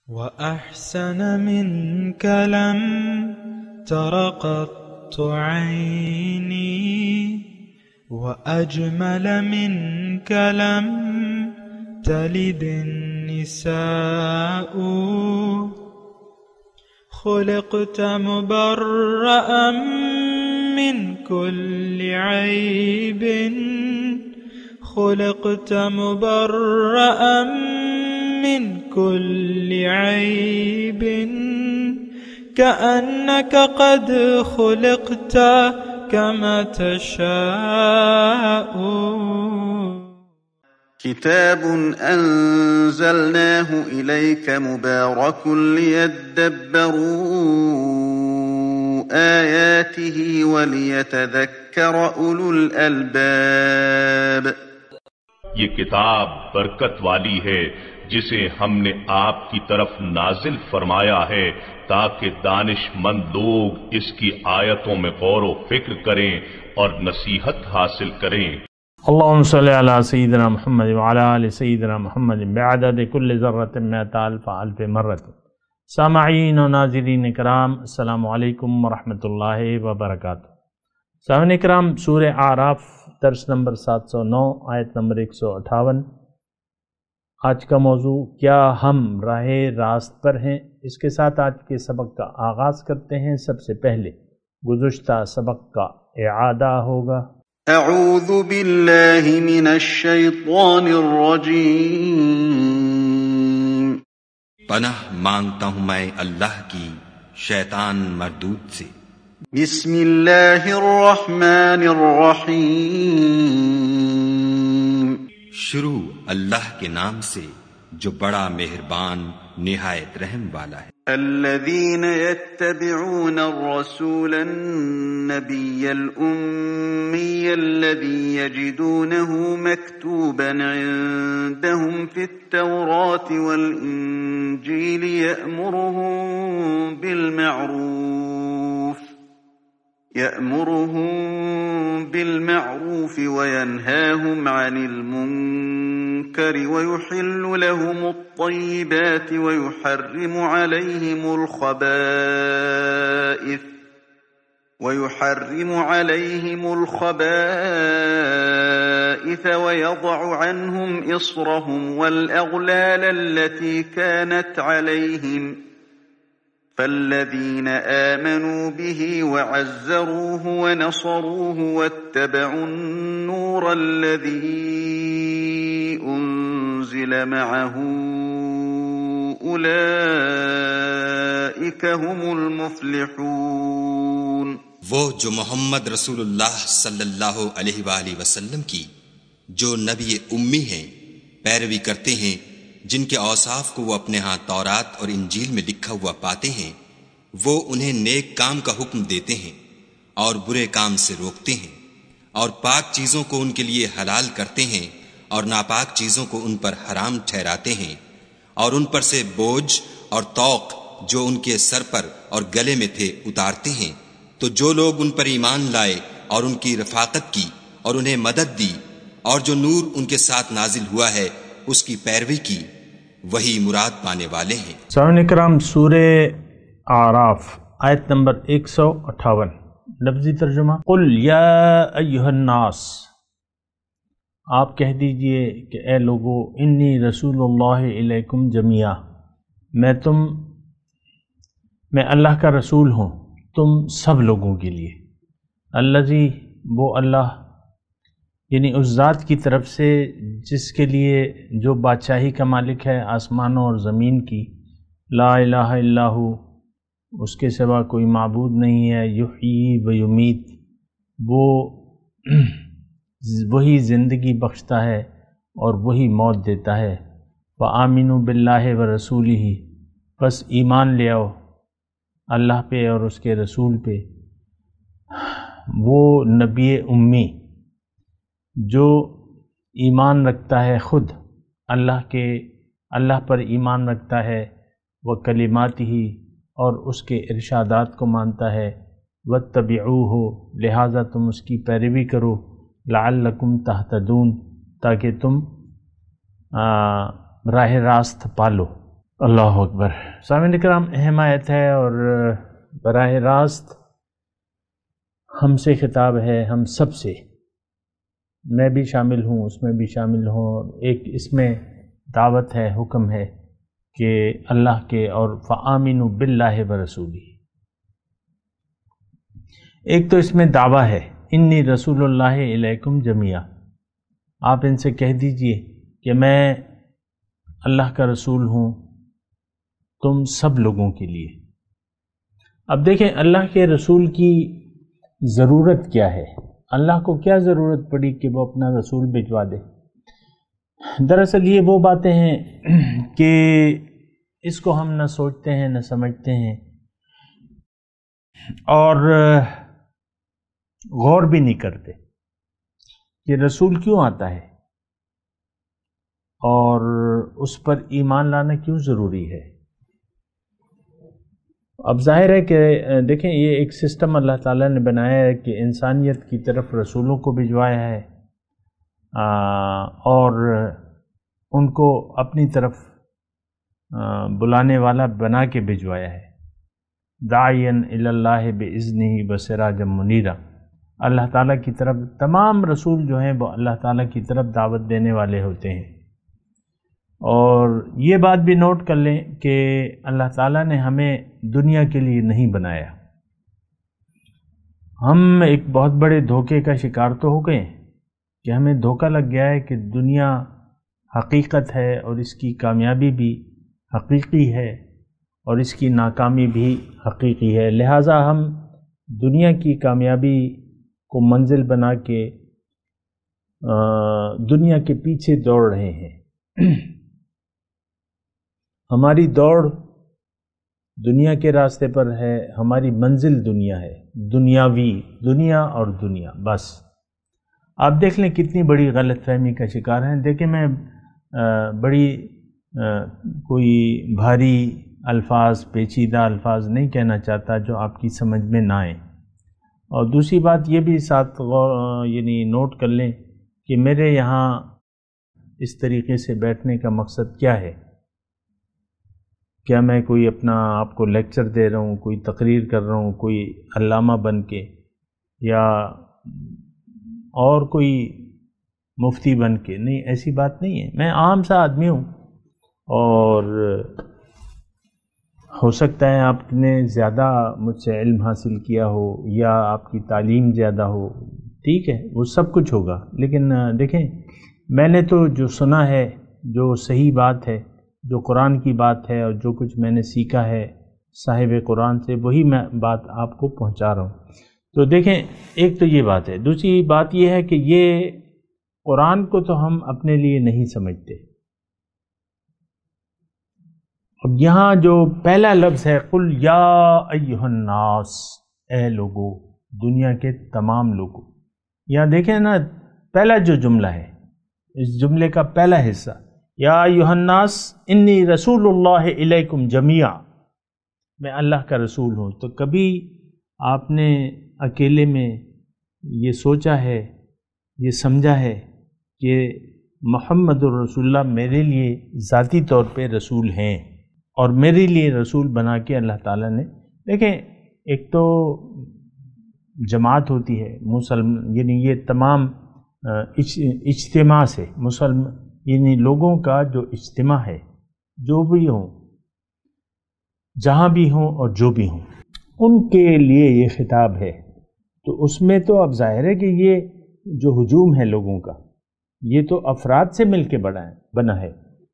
وأحسن منك لم تر قط عيني، وأجمل منك لم تلد النساء. خلقت مبرأ من كل عيب، خلقت مبرأ من كل عيب، كأنك قد خلقت كما تشاء. كتاب أنزلناه إليك مبارك ليدبروا آياته وليتذكر أولو الألباب. یہ کتاب برکت والی ہے جسے ہم نے آپ کی طرف نازل فرمایا ہے تاکہ دانش مند لوگ اس کی آیتوں میں غور و فکر کریں اور نصیحت حاصل کریں۔ اللہم صلی علی سیدنا محمد وعلی آل سیدنا محمد بعدد کل ذرۃ مئۃ الف الف مرۃ۔ سامعین و ناظرین کرام، السلام علیکم ورحمۃ اللہ وبرکاتہ۔ سامعین کرام، سورہ اعراف درس نمبر 709 آیت نمبر 158۔ آج کا موضوع کیا ہم راہ راست پر ہیں؟ اس کے ساتھ آج کے سبق کا آغاز کرتے ہیں۔ سب سے پہلے گزشتہ سبق کا اعادہ ہوگا۔ اعوذ باللہ من الشیطان الرجیم۔ پناہ مانگتا ہوں میں اللہ کی شیطان مردود سے۔ بسم اللہ الرحمن الرحیم۔ شروع اللہ کے نام سے جو بڑا مہربان نہایت رحم والا ہے۔ الذين يتبعون الرسول النبي الأمي الذي يجدونه مكتوبا عندهم في التوراة والإنجيل يأمرهم بالمعروف وينهاهم عن المنكر ويحل لهم الطيبات ويحرم عليهم الخبائث ويضع عنهم إصرهم والأغلال التي كانت عليهم، فالذين آمنوا به وعزروه ونصروه واتبعوا النور الذي أنزل معه أولئك هم المفلحون۔ وہ جو محمد رسول اللہ صلی اللہ علیہ وآلہ وسلم کی جو نبی امی ہیں پیروی کرتے ہیں، جن کے اوصاف کو وہ اپنے ہاں تورات اور انجیل میں لکھا ہوا پاتے ہیں، وہ انہیں نیک کام کا حکم دیتے ہیں اور برے کام سے روکتے ہیں، اور پاک چیزوں کو ان کے لیے حلال کرتے ہیں اور ناپاک چیزوں کو ان پر حرام ٹھہراتے ہیں، اور ان پر سے بوجھ اور طوق جو ان کے سر پر اور گلے میں تھے اتارتے ہیں۔ تو جو لوگ ان پر ایمان لائے اور ان کی رفاقت کی اور انہیں مدد دی اور جو نور ان کے ساتھ نازل ہوا ہے اس کی پیروی کی، وہی مراد پانے والے ہیں۔ سامعین کرام، سورہ اعراف آیت نمبر 158، لفظی ترجمہ۔ قل یا ایہا الناس، آپ کہہ دیجئے کہ اے لوگو، انی رسول اللہ الیکم جمیعا، میں اللہ کا رسول ہوں تم سب لوگوں کے لیے۔ الذی، وہ اللہ، یعنی اس ذات کی طرف سے جس کے لیے جو بادشاہی کا مالک ہے آسمانوں اور زمین کی، لا الہ الا ہو، اس کے سوا کوئی معبود نہیں ہے، یحیی و یمیت، وہی زندگی بخشتا ہے اور وہی موت دیتا ہے۔ فآمنوا باللہ و رسولہ، بس ایمان لے آؤ اللہ پہ اور اس کے رسول پہ۔ وہ نبی امی جو ایمان رکھتا ہے خود اللہ پر ایمان رکھتا ہے، وہ کلمات ہی اور اس کے ارشادات کو مانتا ہے، واتبعوہ، لہٰذا تم اس کی پیروی کرو، لعلکم تہتدون، تاکہ تم راہ راست پالو۔ اللہ اکبر۔ سامعین کرام، اہم آیت ہے اور براہ راست ہم سے خطاب ہے، ہم سب سے، میں بھی شامل ہوں، اس میں بھی شامل ہوں۔ ایک اس میں دعوت ہے، حکم ہے کہ اللہ کے اور فآمنوا باللہ ورسولہ۔ ایک تو اس میں دعویٰ ہے انی رسول اللہ الیکم جمیعا، آپ ان سے کہہ دیجئے کہ میں اللہ کا رسول ہوں تم سب لوگوں کے لیے۔ اب دیکھیں اللہ کے رسول کی ضرورت کیا ہے، اللہ کو کیا ضرورت پڑی کہ وہ اپنا رسول بھجوا دے؟ دراصل یہ وہ باتیں ہیں کہ اس کو ہم نہ سوچتے ہیں نہ سمجھتے ہیں اور غور بھی نہیں کرتے کہ رسول کیوں آتا ہے اور اس پر ایمان لانا کیوں ضروری ہے۔ اب ظاہر ہے کہ دیکھیں یہ ایک سسٹم اللہ تعالیٰ نے بنایا ہے کہ انسانیت کی طرف رسولوں کو بھجوایا ہے اور ان کو اپنی طرف بلانے والا بنا کے بھجوایا ہے۔ داعیا الی اللہ باذنہ وسراجا منیرا، اللہ تعالیٰ کی طرف تمام رسول جو ہیں وہ اللہ تعالیٰ کی طرف دعوت دینے والے ہوتے ہیں۔ اور یہ بات بھی نوٹ کر لیں کہ اللہ تعالیٰ نے ہمیں دنیا کے لیے نہیں بنایا۔ ہم ایک بہت بڑے دھوکے کا شکار تو ہو گئے کہ ہمیں دھوکہ لگ گیا ہے کہ دنیا حقیقت ہے اور اس کی کامیابی بھی حقیقی ہے اور اس کی ناکامی بھی حقیقی ہے، لہٰذا ہم دنیا کی کامیابی کو منزل بنا کے دنیا کے پیچھے دوڑ رہے ہیں۔ ہماری دوڑ دنیا کے راستے پر ہے، ہماری منزل دنیا ہے، دنیاوی، دنیا اور دنیا بس۔ آپ دیکھ لیں کتنی بڑی غلط فہمی کا شکار ہیں۔ دیکھیں میں بڑی کوئی بھاری الفاظ، پیچیدہ الفاظ نہیں کہنا چاہتا جو آپ کی سمجھ میں نہ آئیں، اور دوسری بات یہ بھی ساتھ یعنی نوٹ کر لیں کہ میرے یہاں اس طریقے سے بیٹھنے کا مقصد کیا ہے؟ کیا میں کوئی اپنا آپ کو لیکچر دے رہا ہوں، کوئی تقریر کر رہا ہوں، کوئی علامہ بن کے، یا اور کوئی مفتی بن کے؟ نہیں، ایسی بات نہیں ہے۔ میں عام سا آدمی ہوں اور ہو سکتا ہے آپ نے زیادہ مجھ سے علم حاصل کیا ہو یا آپ کی تعلیم زیادہ ہو، ٹھیک ہے، وہ سب کچھ ہوگا، لیکن دیکھیں میں نے تو جو سنا ہے، جو صحیح بات ہے، جو قرآن کی بات ہے اور جو کچھ میں نے سیکھا ہے صاحب قرآن سے، وہی میں بات آپ کو پہنچا رہا ہوں۔ تو دیکھیں ایک تو یہ بات ہے، دوسری بات یہ ہے کہ یہ قرآن کو تو ہم اپنے لیے نہیں سمجھتے۔ اب یہاں جو پہلا لفظ ہے قل یا ایھا الناس، اے لوگو، دنیا کے تمام لوگوں، یہاں دیکھیں نا پہلا جو جملہ ہے، اس جملے کا پہلا حصہ یا ایھا الناس انی رسول اللہ الیکم جمیعا، میں اللہ کا رسول ہوں۔ تو کبھی آپ نے اکیلے میں یہ سوچا ہے، یہ سمجھا ہے کہ محمد الرسول اللہ میرے لیے ذاتی طور پہ رسول ہیں اور میرے لیے رسول بنا کے اللہ تعالیٰ نے، دیکھیں ایک تو جماعت ہوتی ہے یعنی یہ تمام اجتماع سے یعنی لوگوں کا جو اجتماع ہے، جو بھی ہوں، جہاں بھی ہوں اور جو بھی ہوں، ان کے لیے یہ خطاب ہے۔ تو اس میں تو اب ظاہر ہے کہ یہ جو ہجوم ہے لوگوں کا، یہ تو افراد سے مل کے بنا ہے،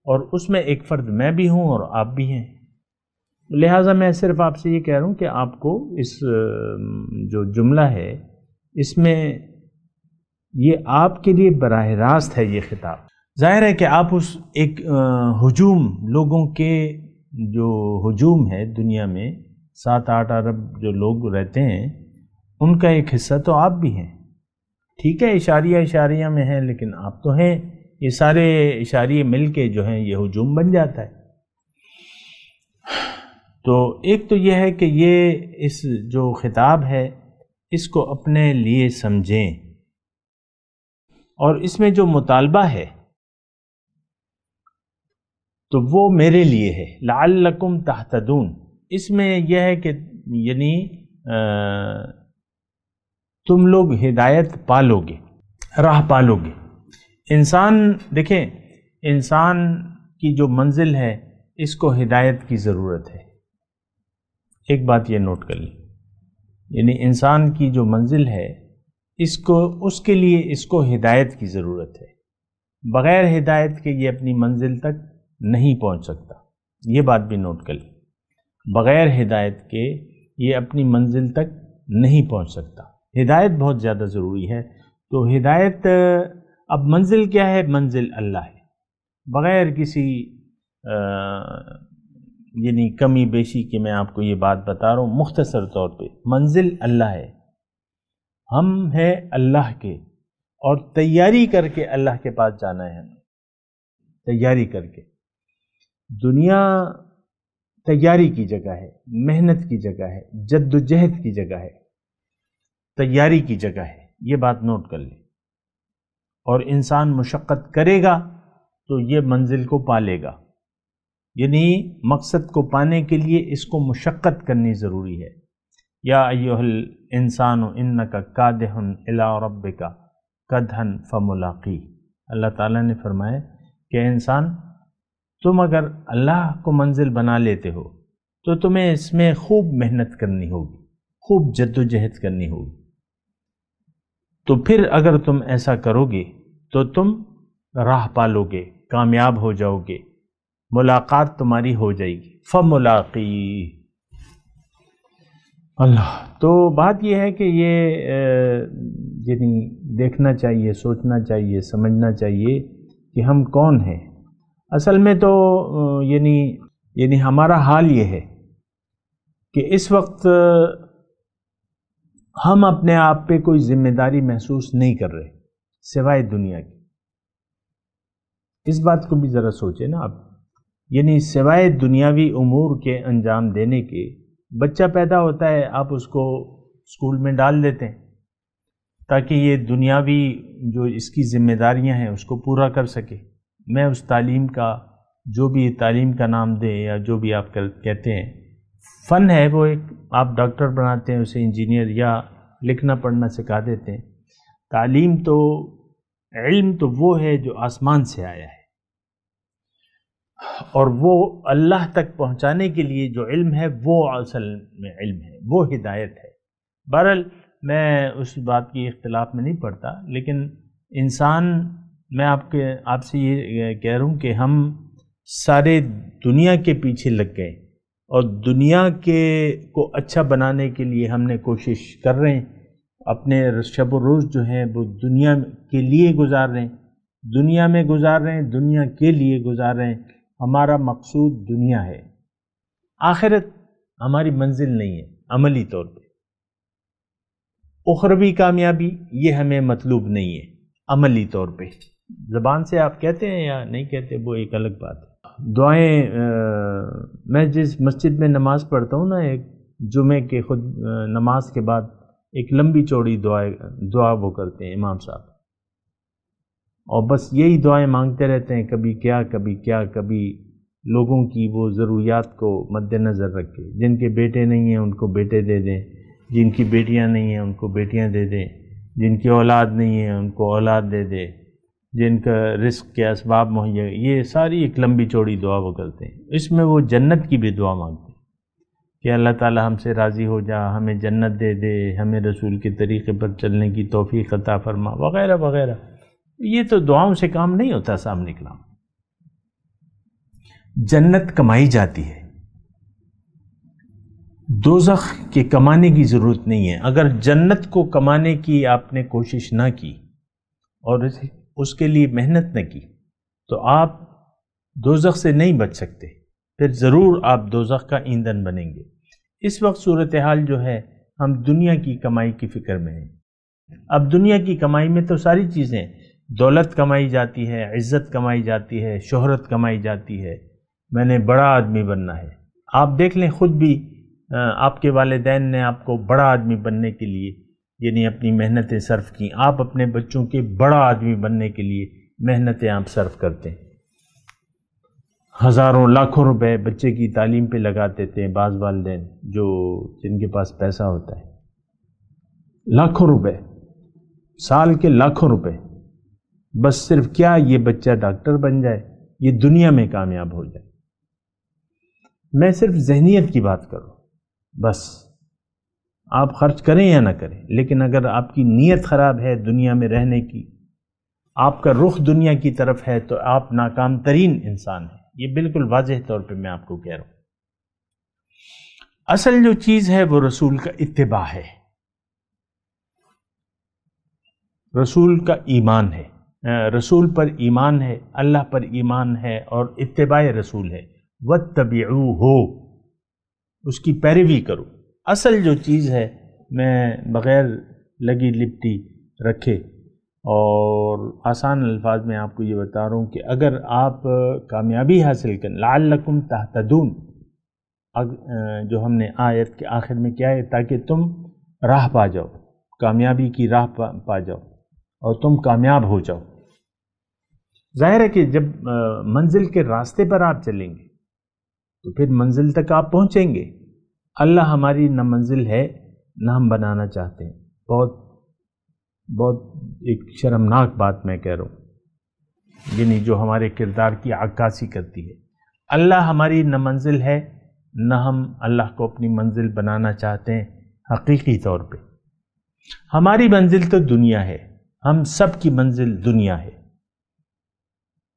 اور اس میں ایک فرد میں بھی ہوں اور آپ بھی ہیں۔ لہٰذا میں صرف آپ سے یہ کہہ رہا ہوں کہ آپ کو اس جو جملہ ہے اس میں یہ آپ کے لیے براہ راست ہے یہ خطاب۔ ظاہر ہے کہ آپ اس ایک ہجوم، لوگوں کے جو ہجوم ہے دنیا میں 7-8 ارب جو لوگ رہتے ہیں، ان کا ایک حصہ تو آپ بھی ہیں، ٹھیک ہے، اشاریہ میں ہیں، لیکن آپ تو ہیں، یہ سارے اشاریے مل کے جو ہیں یہ ہجوم بن جاتا ہے۔ تو ایک تو یہ ہے کہ یہ اس جو خطاب ہے اس کو اپنے لیے سمجھیں، اور اس میں جو مطالبہ ہے تو وہ میرے لیے ہے، لعلکم تہتدون۔ اس میں یہ ہے کہ یعنی تم لوگ ہدایت پالو گے، راہ پالو گے۔ انسان دیکھیں، انسان کی جو منزل ہے اس کو ہدایت کی ضرورت ہے۔ ایک بات یہ نوٹ کر لیں، یعنی انسان کی جو منزل ہے اس کے لیے اس کو ہدایت کی ضرورت ہے۔ بغیر ہدایت کے یہ اپنی منزل تک نہیں پہنچ سکتا، یہ بات بھی نوٹ کر لیں۔ بغیر ہدایت کے یہ اپنی منزل تک نہیں پہنچ سکتا، ہدایت بہت زیادہ ضروری ہے۔ تو ہدایت، اب منزل کیا ہے؟ منزل اللہ ہے، بغیر کسی یعنی کمی بیشی کہ میں آپ کو یہ بات بتا رہا ہوں مختصر طور پہ، منزل اللہ ہے، ہم ہیں اللہ کے، اور تیاری کر کے اللہ کے پاس جانا ہے ہمیں، تیاری کر کے۔ دنیا تیاری کی جگہ ہے، محنت کی جگہ ہے، جد و جہد کی جگہ ہے، تیاری کی جگہ ہے، یہ بات نوٹ کر لیں۔ اور انسان مشقت کرے گا تو یہ منزل کو پالے گا، یعنی مقصد کو پانے کے لیے اس کو مشقت کرنی ضروری ہے۔ یا ایھا الانسان انک کادح الی ربک کدحا فملاقیہ، اللہ تعالیٰ نے فرمایا کہ انسان، تم اگر اللہ کو منزل بنا لیتے ہو تو تمہیں اس میں خوب محنت کرنی ہوگی، خوب جد و جہد کرنی ہوگی۔ تو پھر اگر تم ایسا کرو گے تو تم راہ پالو گے، کامیاب ہو جاؤ گے، ملاقات تمہاری ہو جائے گی۔ فملاقی اللہ۔ تو بات یہ ہے کہ یہ یعنی دیکھنا چاہیے، سوچنا چاہیے، سمجھنا چاہیے کہ ہم کون ہیں۔ اصل میں تو یعنی ہمارا حال یہ ہے کہ اس وقت ہم اپنے آپ پہ کوئی ذمہ داری محسوس نہیں کر رہے سوائے دنیا کی۔ اس بات کو بھی ذرا سوچیں نا آپ، یعنی سوائے دنیاوی امور کے انجام دینے کے، بچہ پیدا ہوتا ہے، آپ اس کو اسکول میں ڈال دیتے ہیں تاکہ یہ دنیاوی جو اس کی ذمہ داریاں ہیں اس کو پورا کر سکے۔ میں اس تعلیم کا، جو بھی تعلیم کا نام دیں یا جو بھی آپ کہتے ہیں، فن ہے وہ، ایک آپ ڈاکٹر بناتے ہیں اسے، انجینئر، یا لکھنا پڑھنا سکھا دیتے ہیں۔ تعلیم تو، علم تو وہ ہے جو آسمان سے آیا ہے، اور وہ اللہ تک پہنچانے کے لیے جو علم ہے وہ اصل میں علم ہے، وہ ہدایت ہے۔ بہرحال میں اس بات کی اختلاف میں نہیں پڑتا، لیکن انسان، میں آپ سے یہ کہہ رہا ہوں کہ ہم سارے دنیا کے پیچھے لگ گئے، اور دنیا کو اچھا بنانے کے لیے ہم نے کوشش کر رہے ہیں، اپنے شب و روز جو ہیں وہ دنیا کے لیے گزار رہے ہیں، دنیا میں گزار رہے ہیں، دنیا کے لیے گزار رہے ہیں۔ ہمارا مقصود دنیا ہے، آخرت ہماری منزل نہیں ہے عملی طور پہ۔ اخروی کامیابی یہ ہمیں مطلوب نہیں ہے عملی طور پہ۔ زبان سے آپ کہتے ہیں یا نہیں کہتے وہ ایک الگ بات ہے۔ دعائیں، میں جس مسجد میں نماز پڑھتا ہوں نا، ایک جمعے کے خود نماز کے بعد ایک لمبی چوڑی دعا وہ کرتے ہیں امام صاحب، اور بس یہی دعائیں مانگتے رہتے ہیں، کبھی کیا کبھی کیا، کبھی لوگوں کی وہ ضروریات کو مد نظر رکھ کے، جن کے بیٹے نہیں ہیں ان کو بیٹے دے دیں، جن کی بیٹیاں نہیں ہیں ان کو بیٹیاں دے دیں، جن کی اولاد نہیں ہے ان کو اولاد دے دے، جن کا رزق کے اسباب مہیا، یہ ساری ایک لمبی چوڑی دعا وہ کرتے ہیں۔ اس میں وہ جنت کی بھی دعا مانگتے ہیں کہ اللہ تعالی ہم سے راضی ہو جا، ہمیں جنت دے دے، ہمیں رسول کے طریقے پر چلنے کی توفیق عطا فرما، وغیرہ وغیرہ۔ یہ تو دعاؤں سے کام نہیں ہوتا سامنے کلام۔ جنت کمائی جاتی ہے، دوزخ کے کمانے کی ضرورت نہیں ہے۔ اگر جنت کو کمانے کی آپ نے کوشش نہ کی اور اس کے لیے محنت نہ کی تو آپ دوزخ سے نہیں بچ سکتے، پھر ضرور آپ دوزخ کا ایندھن بنیں گے۔ اس وقت صورتحال جو ہے، ہم دنیا کی کمائی کی فکر میں ہیں۔ اب دنیا کی کمائی میں تو ساری چیزیں، دولت کمائی جاتی ہے، عزت کمائی جاتی ہے، شہرت کمائی جاتی ہے، میں نے بڑا آدمی بننا ہے۔ آپ دیکھ لیں، خود بھی آپ کے والدین نے آپ کو بڑا آدمی بننے کے لیے یعنی اپنی محنتیں صرف کی، آپ اپنے بچوں کے بڑا آدمی بننے کے لیے محنتیں آپ صرف کرتے ہیں۔ ہزاروں لاکھوں روپے بچے کی تعلیم پہ لگا دیتے ہیں بعض والدین جن کے پاس پیسہ ہوتا ہے، لاکھوں روپے، سال کے لاکھوں روپے، بس صرف کیا یہ بچہ ڈاکٹر بن جائے، یہ دنیا میں کامیاب ہو جائے۔ میں صرف ذہنیت کی بات کروں، بس آپ خرچ کریں یا نہ کریں، لیکن اگر آپ کی نیت خراب ہے دنیا میں رہنے کی، آپ کا رخ دنیا کی طرف ہے، تو آپ ناکام ترین انسان ہیں۔ یہ بالکل واضح طور پہ میں آپ کو کہہ رہا ہوں۔ اصل جو چیز ہے وہ رسول کا اتباع ہے، رسول کا ایمان ہے، رسول پر ایمان ہے، اللہ پر ایمان ہے، اور اتباع رسول ہے۔ وَاتَّبِعُوهُ، اس کی پیروی کرو۔ اصل جو چیز ہے، میں بغیر لگی لپٹی رکھے اور آسان الفاظ میں آپ کو یہ بتا رہا ہوں کہ اگر آپ کامیابی حاصل کریں، لعلکم تہتدون، جو ہم نے آیت کے آخر میں کیا ہے، تاکہ تم راہ پا جاؤ، کامیابی کی راہ پا جاؤ اور تم کامیاب ہو جاؤ۔ ظاہر ہے کہ جب منزل کے راستے پر آپ چلیں گے تو پھر منزل تک آپ پہنچیں گے۔ اللہ ہماری نہ منزل ہے نہ ہم بنانا چاہتے ہیں۔ بہت ایک شرمناک بات میں کہہ رہا ہوں، یعنی جو ہمارے کردار کی عکاسی کرتی ہے۔ اللہ ہماری نہ منزل ہے نہ ہم اللہ کو اپنی منزل بنانا چاہتے ہیں حقیقی طور پہ۔ ہماری منزل تو دنیا ہے، ہم سب کی منزل دنیا ہے۔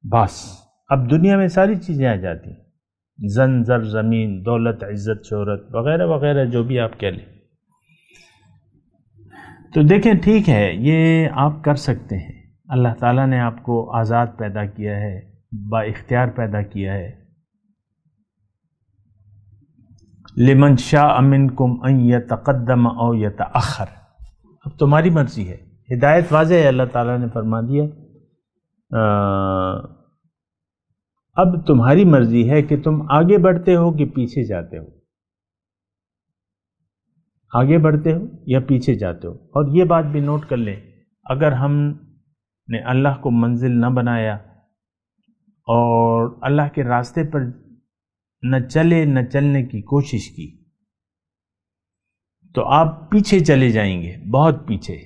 بس اب دنیا میں ساری چیزیں آ جاتی ہیں، زن زر زمین، دولت، عزت، شہرت وغیرہ وغیرہ، جو بھی آپ کہہ لیں۔ تو دیکھیں ٹھیک ہے، یہ آپ کر سکتے ہیں۔ اللہ تعالیٰ نے آپ کو آزاد پیدا کیا ہے، با اختیار پیدا کیا ہے۔ لمن شاء منکم ان یتقدم او یتأخر، اب تمہاری مرضی ہے۔ ہدایت واضح ہے، اللہ تعالیٰ نے فرما دیا اب تمہاری مرضی ہے کہ تم آگے بڑھتے ہو کہ پیچھے جاتے ہو، آگے بڑھتے ہو یا پیچھے جاتے ہو۔ اور یہ بات بھی نوٹ کر لیں، اگر ہم نے اللہ کو منزل نہ بنایا اور اللہ کے راستے پر نہ چلنے کی کوشش کی تو آپ پیچھے چلے جائیں گے، بہت پیچھے۔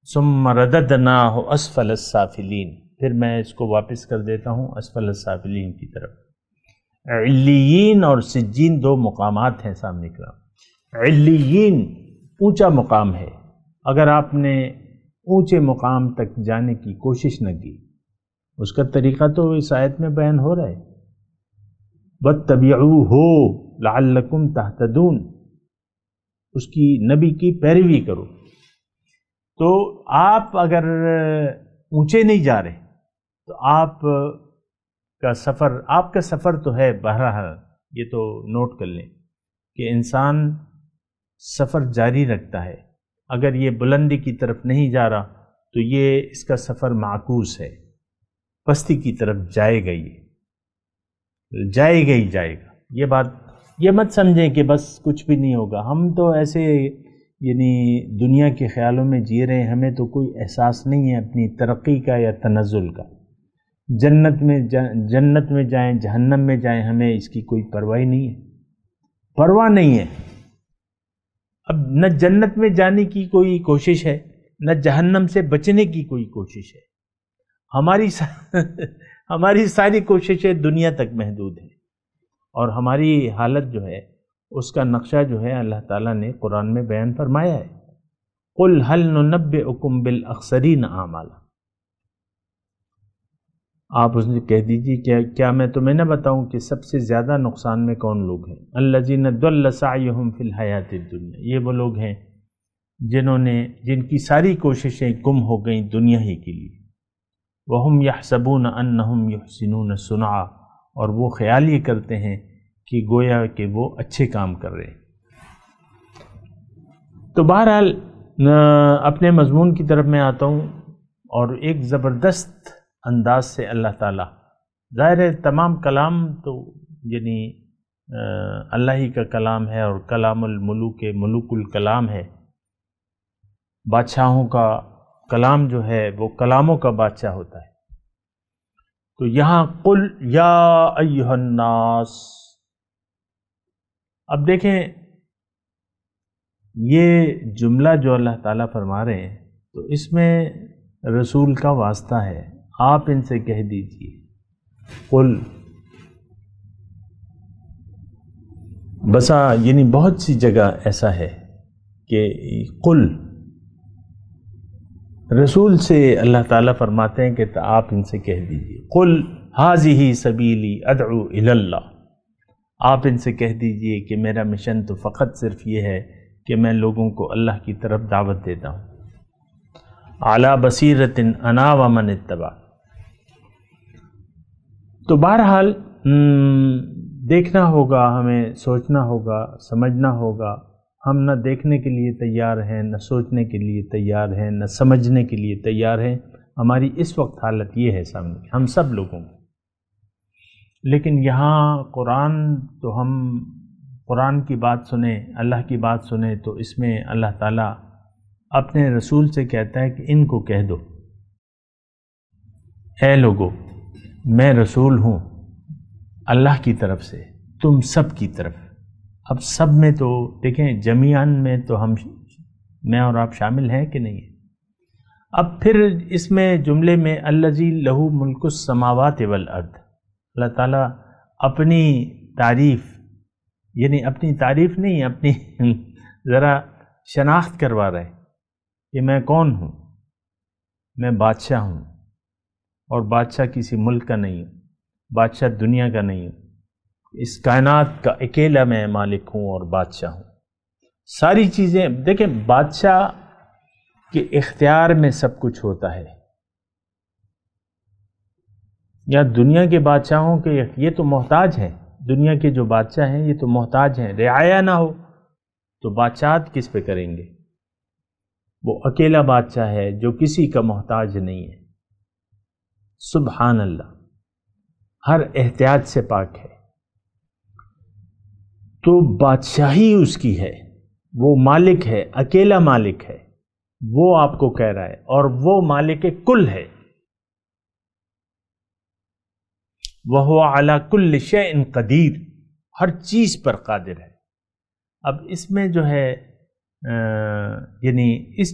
ثم رددناہ اسفل السافلین، پھر میں اس کو واپس کر دیتا ہوں اسفل السافلین کی طرف۔ علیین اور سجین دو مقامات ہیں سامنے کرام۔ علیین اونچا مقام ہے، اگر آپ نے اونچے مقام تک جانے کی کوشش نہ کی، اس کا طریقہ تو اس آیت میں بیان ہو رہا ہے۔ وَاتَّبِعُوهُ لَعَلَّكُمْ تَهْتَدُونَ، اس کی نبی کی پیروی کرو۔ تو آپ اگر اونچے نہیں جا رہے تو آپ کا سفر تو ہے، بہرحال یہ تو نوٹ کر لیں کہ انسان سفر جاری رکھتا ہے۔ اگر یہ بلندی کی طرف نہیں جا رہا تو یہ اس کا سفر معکوس ہے، پستی کی طرف جائے گا، یہ جائے گا۔ یہ بات یہ مت سمجھیں کہ بس کچھ بھی نہیں ہوگا، ہم تو ایسے یعنی دنیا کے خیالوں میں جی رہے ہیں، ہمیں تو کوئی احساس نہیں ہے اپنی ترقی کا یا تنزل کا۔ جنت میں جائیں، جہنم میں جائیں، ہمیں اس کی کوئی پرواہ نہیں ہے، پرواہ نہیں ہے۔ اب نہ جنت میں جانے کی کوئی کوشش ہے، نہ جہنم سے بچنے کی کوئی کوشش ہے۔ ہماری ساری کوششیں دنیا تک محدود ہیں، اور ہماری حالت جو ہے اس کا نقشہ جو ہے اللہ تعالیٰ نے قرآن میں بیان فرمایا ہے۔ قُلْ هَلْ نُنَبِّئُكُمْ بِالْأَخْسَرِينَ أَعْمَالًا، آپ اس نے کہہ دیجیے کیا میں تمہیں نہ بتاؤں کہ سب سے زیادہ نقصان میں کون لوگ ہیں؟ الَّذِينَ ضَلَّ سَعْيُهُمْ فِي الْحَيَاةِ الدُّنْيَا، یہ وہ لوگ ہیں جن کی ساری کوششیں گم ہو گئیں دنیا ہی کے لیے۔ وَهُمْ يَحْسَبُونَ أَنَّهُمْ يُحْسِنُونَ صُنْعًا، اور وہ خیال یہ کرتے ہیں کہ گویا کہ وہ اچھے کام کر رہے ہیں۔ تو بہرحال اپنے مضمون کی طرف میں آتا ہوں، اور ایک زبردست انداز سے اللہ تعالیٰ، ظاہر ہے تمام کلام تو یعنی اللہ ہی کا کلام ہے، اور کلام الملوک ملوک الکلام ہے، بادشاہوں کا کلام جو ہے وہ کلاموں کا بادشاہ ہوتا ہے۔ تو یہاں قل یا ایھا الناس، اب دیکھیں یہ جملہ جو اللہ تعالیٰ فرما رہے ہیں تو اس میں رسول کا واسطہ ہے، آپ ان سے کہہ دیجئے قل، بسا یعنی بہت سی جگہ ایسا ہے کہ قل رسول سے اللہ تعالیٰ فرماتے ہیں کہ آپ ان سے کہہ دیجئے قل ھذہ سبیلی ادعو الی اللہ، آپ ان سے کہہ دیجئے کہ میرا مشن تو فقط صرف یہ ہے کہ میں لوگوں کو اللہ کی طرف دعوت دیتا ہوں، علی بصیرۃ انا ومن اتبع۔ تو بہرحال دیکھنا ہوگا، ہمیں سوچنا ہوگا، سمجھنا ہوگا، ہم نہ دیکھنے کے لیے تیار ہیں، نہ سوچنے کے لیے تیار ہیں، نہ سمجھنے کے لیے تیار ہیں۔ ہماری اس وقت حالت یہ ہے سامنے ہم سب لوگوں کو، لیکن یہاں قرآن تو ہم قرآن کی بات سنیں، اللہ کی بات سنیں تو اس میں اللہ تعالیٰ اپنے رسول سے کہتا ہے کہ ان کو کہہ دو اے لوگوں میں رسول ہوں اللہ کی طرف سے تم سب کی طرف۔ اب سب میں تو دیکھیں جمیعاً میں تو میں اور آپ شامل ہیں کہ نہیں؟ اب پھر اس میں جملے میں الذی لہ ملک السماوات والارض، اللہ تعالیٰ اپنی تعریف، یعنی اپنی تعریف نہیں، اپنی ذرا شناخت کروا رہے کہ میں کون ہوں، میں بادشاہ ہوں، اور بادشاہ کسی ملک کا نہیں ہوں، بادشاہ دنیا کا نہیں ہوں، اس کائنات کا اکیلا میں مالک ہوں اور بادشاہ ہوں۔ ساری چیزیں دیکھیں بادشاہ کے اختیار میں سب کچھ ہوتا ہے، یا دنیا کے بادشاہوں کے یہ تو محتاج ہیں، دنیا کے جو بادشاہ ہیں یہ تو محتاج ہیں، رعایا نہ ہو تو بادشاہت کس پہ کریں گے؟ وہ اکیلا بادشاہ ہے جو کسی کا محتاج نہیں ہے، سبحان اللہ، ہر احتیاج سے پاک ہے۔ تو بادشاہی اس کی ہے، وہ مالک ہے، اکیلا مالک ہے، وہ آپ کو کہہ رہا ہے، اور وہ مالک کل ہے، وَهُوَ عَلَى كُلِّ شَيْءٍ قَدِيرٌ، ہر چیز پر قادر ہے۔ اب اس میں جو ہے یعنی اس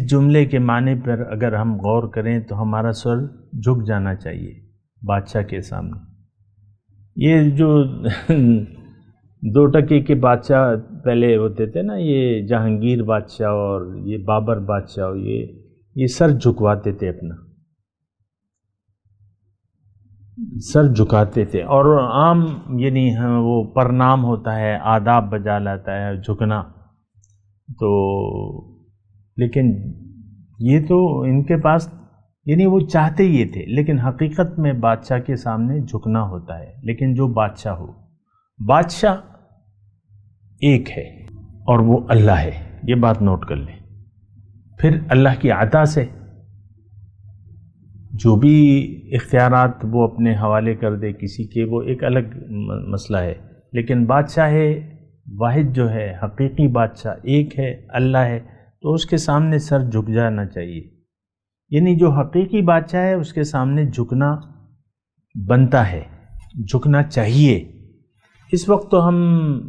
جملے کے معنی پر اگر ہم غور کریں تو ہمارا سر جھک جانا چاہیے بادشاہ کے سامنے۔ یہ جو 2 ٹکے کے بادشاہ پہلے ہوتے تھے نا، یہ جہانگیر بادشاہ اور یہ بابر بادشاہ، یہ سر جھکواتے تھے، اپنا سر جھکاتے تھے، اور عام یعنی وہ پرنام ہوتا ہے، آداب بجا لاتا ہے جھکنا، تو لیکن یہ تو ان کے پاس یعنی وہ چاہتے یہ تھے، لیکن حقیقت میں بادشاہ کے سامنے جھکنا ہوتا ہے۔ لیکن جو بادشاہ ہو، بادشاہ ایک ہے اور وہ اللہ ہے، یہ بات نوٹ کر لیں۔ پھر اللہ کی عطا سے جو بھی اختیارات وہ اپنے حوالے کر دے کسی کے، وہ ایک الگ مسئلہ ہے، لیکن بادشاہ واحد جو ہے، حقیقی بادشاہ ایک ہے، اللہ ہے، تو اس کے سامنے سر جھک جانا چاہیے۔ یعنی جو حقیقی بادشاہ ہے اس کے سامنے جھکنا بنتا ہے، جھکنا چاہیے۔ اس وقت تو ہم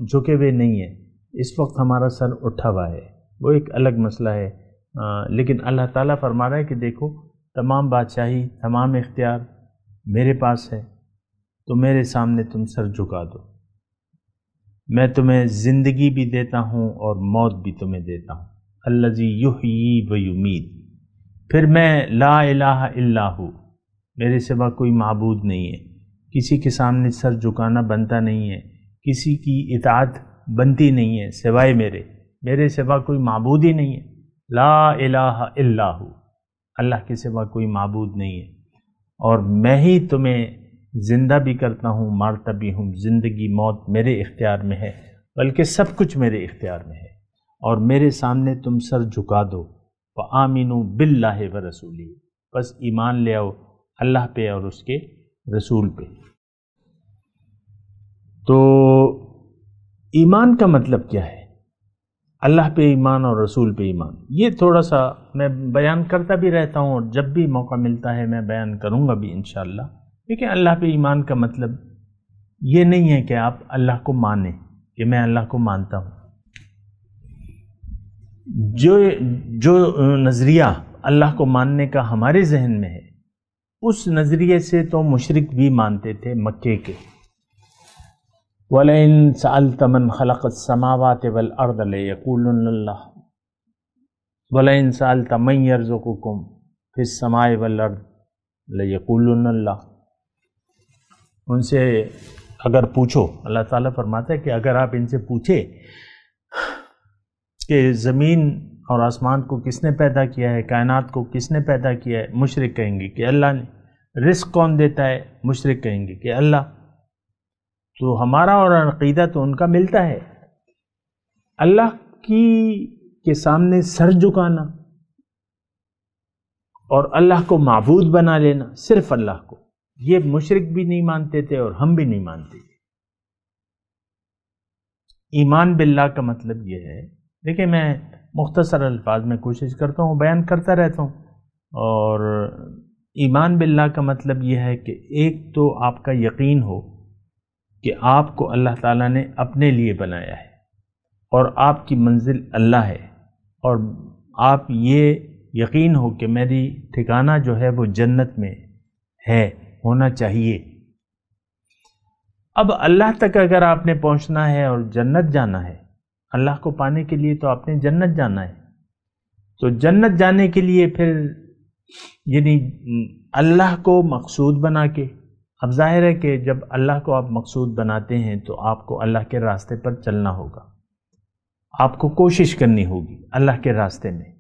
جھکے ہوئے نہیں ہیں، اس وقت ہمارا سر اٹھا ہوا ہے، وہ ایک الگ مسئلہ ہے، لیکن اللہ تعالیٰ فرما رہا ہے کہ دیکھو تمام بادشاہی، تمام اختیار میرے پاس ہے، تو میرے سامنے تم سر جھکا دو، میں تمہیں زندگی بھی دیتا ہوں اور موت بھی تمہیں دیتا ہوں، الذی یحیی و یمیت۔ پھر میں لا الہ الا ہوں، میرے سوا کوئی معبود نہیں ہے، کسی کے سامنے سر جھکانا بنتا نہیں ہے، کسی کی اطاعت بنتی نہیں ہے سوائے میرے سوا کوئی معبود ہی نہیں ہے، لا الہ الا ہوں، اللہ کے سوا کوئی معبود نہیں ہے، اور میں ہی تمہیں زندہ بھی کرتا ہوں، مارتا بھی ہوں، زندگی موت میرے اختیار میں ہے، بلکہ سب کچھ میرے اختیار میں ہے، اور میرے سامنے تم سر جھکا دو، فآمنوا باللہ ورسولہ، بس ایمان لے آؤ اللہ پہ اور اس کے رسول پہ۔ تو ایمان کا مطلب کیا ہے؟ اللہ پہ ایمان اور رسول پہ ایمان، یہ تھوڑا سا میں بیان کرتا بھی رہتا ہوں اور جب بھی موقع ملتا ہے میں بیان کروں گا بھی انشاءاللہ۔ لیکن اللہ پہ ایمان کا مطلب یہ نہیں ہے کہ آپ اللہ کو مانیں کہ میں اللہ کو مانتا ہوں۔ جو نظریہ اللہ کو ماننے کا ہمارے ذہن میں ہے، اس نظریے سے تو مشرک بھی مانتے تھے مکے کے۔ وَلَئِن سَأَلْتَ مَنْ خَلَقَ السَّمَاوَاتِ وَالْأَرْضَ لَيَقُولُنَّ اللَّهُ وَلَئِن سَأَلْتَ مَنْ يَرْزُقُكُمْ فِي السَّمَاءِ وَالْأَرْضِ لَيَقُولُنَّ اللَّهُ۔ ان سے اگر پوچھو، اللہ تعالیٰ فرماتا ہے کہ اگر آپ ان سے پوچھے کہ زمین اور آسمان کو کس نے پیدا کیا ہے، کائنات کو کس نے پیدا کیا ہے، مشرک کہیں گے کہ اللہ نے۔ رزق کون دیتا ہے، مشرک کہیں گے کہ اللہ۔ تو ہمارا اور عقیدہ تو ان کا ملتا ہے۔ اللہ کے سامنے سر جھکانا اور اللہ کو معبود بنا لینا، صرف اللہ کو، یہ مشرک بھی نہیں مانتے تھے اور ہم بھی نہیں مانتے تھے۔ ایمان باللہ کا مطلب یہ ہے، دیکھیں میں مختصر الفاظ میں کوشش کرتا ہوں، بیان کرتا رہتا ہوں، اور ایمان باللہ کا مطلب یہ ہے کہ ایک تو آپ کا یقین ہو کہ آپ کو اللہ تعالیٰ نے اپنے لیے بنایا ہے اور آپ کی منزل اللہ ہے، اور آپ یہ یقین ہو کہ میری ٹھکانہ جو ہے وہ جنت میں ہے، ہونا چاہیے۔ اب اللہ تک اگر آپ نے پہنچنا ہے اور جنت جانا ہے، اللہ کو پانے کے لیے تو آپ نے جنت جانا ہے، تو جنت جانے کے لیے پھر یعنی اللہ کو مقصود بنا کے، اب ظاہر ہے کہ جب اللہ کو آپ مقصود بناتے ہیں تو آپ کو اللہ کے راستے پر چلنا ہوگا، آپ کو کوشش کرنی ہوگی اللہ کے راستے میں،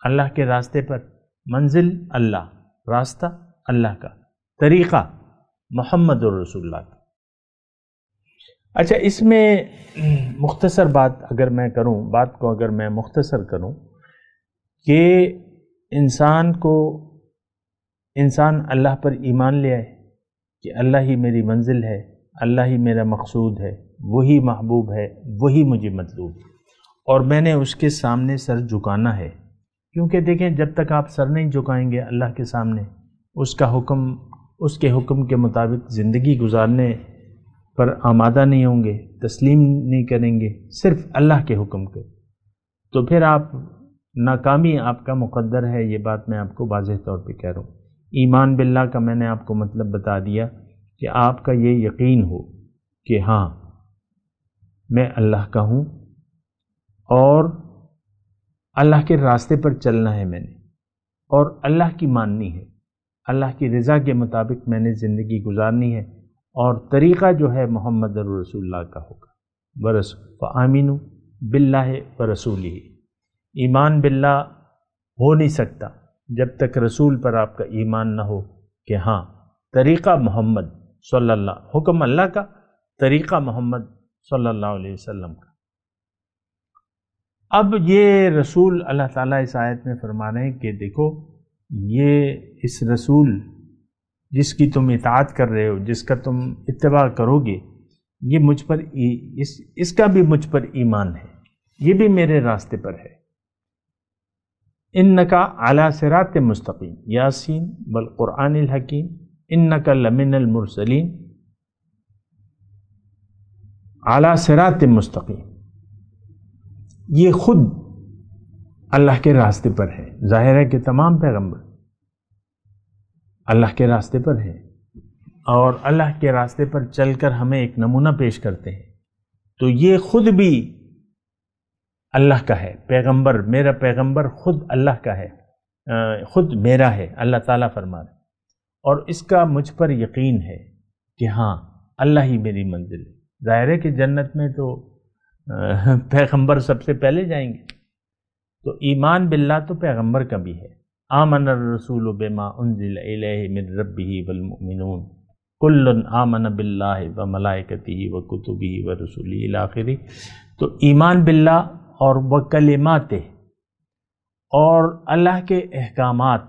اللہ کے راستے پر منزل اللہ، راستہ اللہ کا، طریقہ محمد الرسول اللہ کا۔ اچھا، اس میں مختصر بات اگر میں کروں، بات کو اگر میں مختصر کروں کہ انسان اللہ پر ایمان لے آئے کہ اللہ ہی میری منزل ہے، اللہ ہی میرا مقصود ہے، وہی محبوب ہے، وہی مجھے مطلوب ہے، اور میں نے اس کے سامنے سر جھکانا ہے، کیونکہ دیکھیں جب تک آپ سر نہیں جھکائیں گے اللہ کے سامنے، اس کے حکم کے مطابق زندگی گزارنے پر آمادہ نہیں ہوں گے، تسلیم نہیں کریں گے صرف اللہ کے حکم کے، تو پھر آپ ناکامی آپ کا مقدر ہے۔ یہ بات میں آپ کو واضح طور پہ کہہ رہا ہوں۔ ایمان باللہ کا میں نے آپ کو مطلب بتا دیا کہ آپ کا یہ یقین ہو کہ ہاں میں اللہ کا ہوں اور اللہ کے راستے پر چلنا ہے میں نے، اور اللہ کی ماننی ہے، اللہ کی رضا کے مطابق میں نے زندگی گزارنی ہے، اور طریقہ جو ہے محمد الرسول اللہ کا ہوگا۔ فآمنوا باللہ ورسولہ، ایمان باللہ ہو نہیں سکتا جب تک رسول پر آپ کا ایمان نہ ہو کہ ہاں طریقہ محمد صلی اللہ، حکم اللہ کا، طریقہ محمد صلی اللہ علیہ وسلم کا۔ اب یہ رسول اللہ تعالیٰ اس آیت میں فرما رہے ہیں کہ دیکھو یہ اس رسول جس کی تم اطاعت کر رہے ہو، جس کا تم اتباع کرو گے، یہ مجھ پر اس کا بھی مجھ پر ایمان ہے، یہ بھی میرے راستے پر ہے۔ انکا علی صراط مستقیم، یاسین والقرآن الحکیم انکا لمن المرسلین، علی صراط مستقیم، یہ خود اللہ کے راستے پر ہے۔ ظاہر ہے کہ تمام پیغمبر اللہ کے راستے پر ہیں، اور اللہ کے راستے پر چل کر ہمیں ایک نمونہ پیش کرتے ہیں، تو یہ خود بھی اللہ کا ہے۔ پیغمبر، میرا پیغمبر خود اللہ کا ہے، خود میرا ہے، اللہ تعالیٰ فرما رہے، اور اس کا مجھ پر یقین ہے کہ ہاں اللہ ہی میری منزل ہے۔ ظاہر ہے کہ جنت میں تو پیغمبر سب سے پہلے جائیں گے، تو ایمان باللہ تو پیغمبر کا بھی ہے۔ آمن الرسول بما انزل الیہ من ربہ والمؤمنون کل آمن باللہ وملائکتہ وکتبہ ورسلہ الی آخرہ۔ تو ایمان باللہ اور وکلماتہ، اور اللہ کے احکامات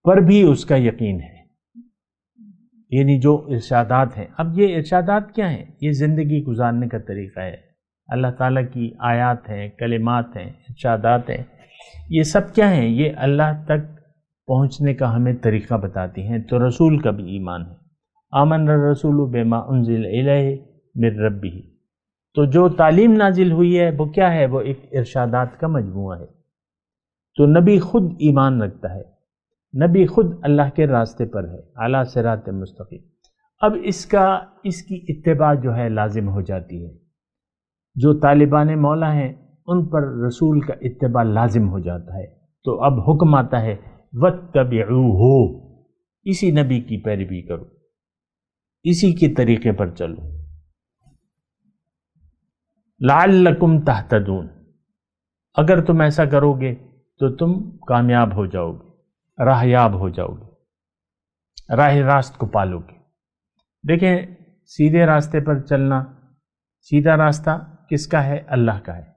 پر بھی اس کا یقین ہے، یعنی جو ارشادات ہیں۔ اب یہ ارشادات کیا ہیں؟ یہ زندگی گزارنے کا طریقہ ہے، اللہ تعالیٰ کی آیات ہیں، کلمات ہیں، ارشادات ہیں، یہ سب کیا ہیں؟ یہ اللہ تک پہنچنے کا ہمیں طریقہ بتاتی ہیں۔ تو رسول کا بھی ایمان ہے، آمن الرسول بما انزل الیہ من ربہ، تو جو تعلیم نازل ہوئی ہے وہ کیا ہے؟ وہ ایک ارشادات کا مجموعہ ہے۔ تو نبی خود ایمان رکھتا ہے، نبی خود اللہ کے راستے پر ہے، اعلیٰ صراط مستقیم۔ اب اس کی اتباع جو ہے لازم ہو جاتی ہے۔ جو طالبان مولا ہیں ان پر رسول کا اتباع لازم ہو جاتا ہے۔ تو اب حکم آتا ہے وَاتَّبِعُوهُ، اسی نبی کی پیروی کرو، اسی کے طریقے پر چلو، لَعَلَّكُمْ تَهْتَدُونَ، اگر تم ایسا کرو گے تو تم کامیاب ہو جاؤ گے، راہیاب ہو جاؤ گے، راہ راست کو پالو گے۔ دیکھیں، سیدھے راستے پر چلنا، سیدھا راستہ کس کا ہے؟ اللہ کا ہے۔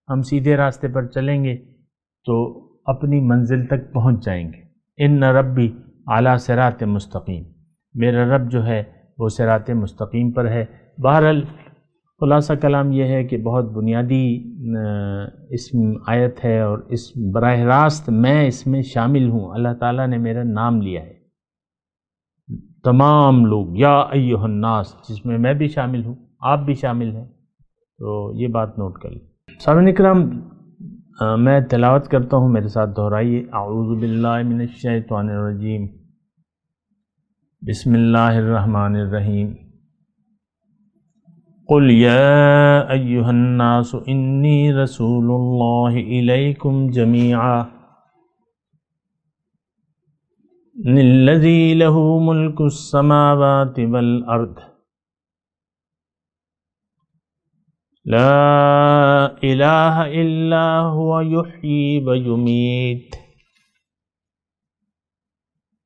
ہم سیدھے راستے پر چلیں گے تو اپنی منزل تک پہنچ جائیں گے۔ ان ربی اعلیٰ صراط مستقیم، میرا رب جو ہے وہ صراط مستقیم پر ہے۔ بہرحال خلاصہ کلام یہ ہے کہ بہت بنیادی اس آیت ہے، اور اس براہ راست میں اس میں شامل ہوں۔ اللہ تعالیٰ نے میرا نام لیا ہے، تمام لوگ، یا ایھا الناس، جس میں بھی شامل ہوں، آپ بھی شامل ہیں۔ تو یہ بات نوٹ کر لیں۔ سامعین اکرام، میں تلاوت کرتا ہوں، میرے ساتھ دہرائیے۔ اعوذ باللہ من الشیطان الرجیم، بسم اللہ الرحمن الرحیم۔ قل یا ایھا الناس انی رسول اللہ الیکم جمیعا الذی لہ ملک السماوات والارض لا الہ الا هو یحیی ویمیت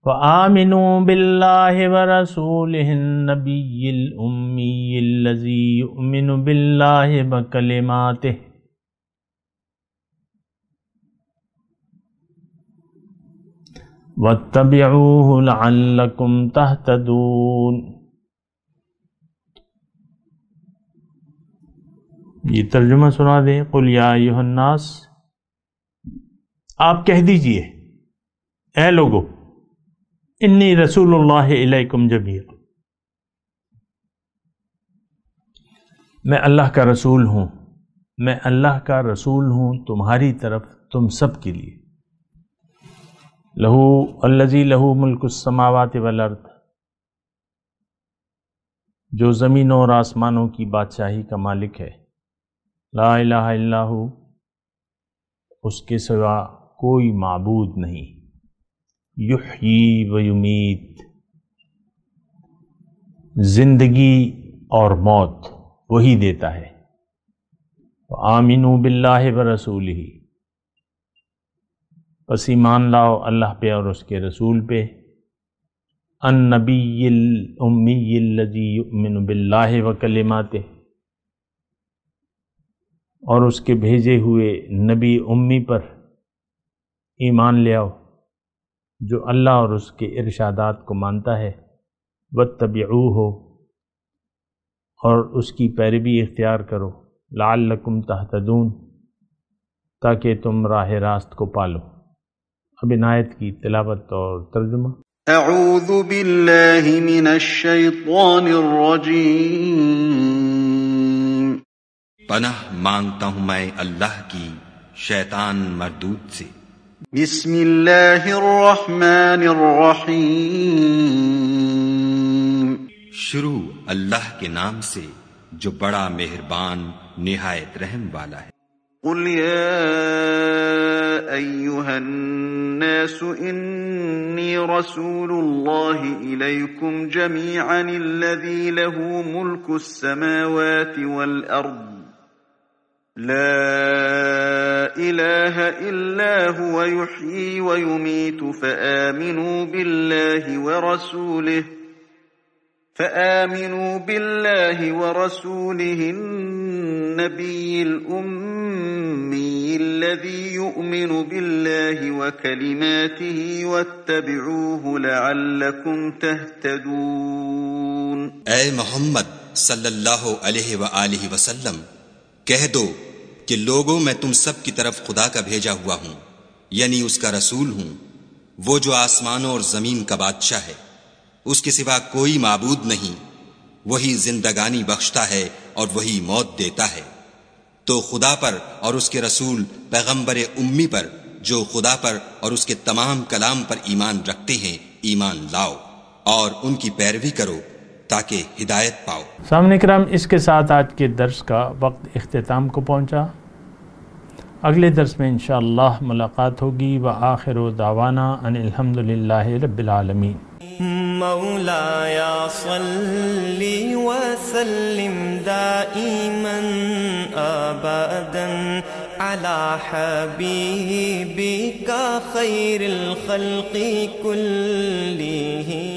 فآمنوا باللہ ورسولہ النبی الأمی الذی یؤمن باللہ وکلماتہ واتبعوہ لعلکم تہتدون۔ یہ ترجمہ سنا دیں۔ قل یا ایھا الناس، آپ کہہ دیجئے اے لوگو، انی رسول اللہ الیکم جمیعا، میں اللہ کا رسول ہوں، میں اللہ کا رسول ہوں تمہاری طرف، تم سب کے لیے۔ لہو الذی لہو ملک السماوات والارض، جو زمینوں اور آسمانوں کی بادشاہی کا مالک ہے۔ لا الہ الا ہو، اس کے سوا کوئی معبود نہیں۔ یحیی و یمیت، زندگی اور موت وہی دیتا ہے۔ آمنوا باللہ ورسولہ، پس ایمان لاؤ اللہ پہ اور اس کے رسول پہ۔ النبی الامی الذی یؤمن باللہ وکلماتہ، اور اس کے بھیجے ہوئے نبی امی پر ایمان لے آؤ جو اللہ اور اس کے ارشادات کو مانتا ہے۔ واتبعوہ، اور اس کی پیروی اختیار کرو۔ لعلکم تہتدون، تاکہ تم راہ راست کو پالو۔ اب ان آیت کی تلاوت اور ترجمہ۔ اعوذ باللہ من الشیطان الرجیم، پناہ مانگتا ہوں میں اللہ کی شیطان مردود سے۔ بسم اللہ الرحمن الرحیم، شروع اللہ کے نام سے جو بڑا مہربان نہایت رحم والا ہے۔ قل یا ایھا الناس انی رسول اللہ الیکم جمیعا الذی لہ ملک السماوات والارض لا الہ الا هو یحیی ویمیت فآمنوا باللہ ورسولہ النبی الأمی الذی یؤمن باللہ وکلماتہ واتبعوہ لعلکم تہتدون۔ اے محمد صلی اللہ علیہ وآلہ وسلم، کہہ دو کہ لوگوں میں تم سب کی طرف خدا کا بھیجا ہوا ہوں، یعنی اس کا رسول ہوں، وہ جو آسمانوں اور زمین کا بادشاہ ہے، اس کے سوا کوئی معبود نہیں، وہی زندگانی بخشتا ہے اور وہی موت دیتا ہے۔ تو خدا پر اور اس کے رسول پیغمبر امی پر جو خدا پر اور اس کے تمام کلام پر ایمان رکھتے ہیں ایمان لاؤ اور ان کی پیروی کرو تاکہ ہدایت پاؤ۔ سامعین کرام، اس کے ساتھ آج کے درس کا وقت اختتام کو پہنچا۔ اگلے درس میں انشاءاللہ ملاقات ہوگی۔ وآخر دعوانا ان الحمدللہ رب العالمین۔ مولایا صلی وسلم دائما ابدا على حبیبک خیر الخلق کلہم۔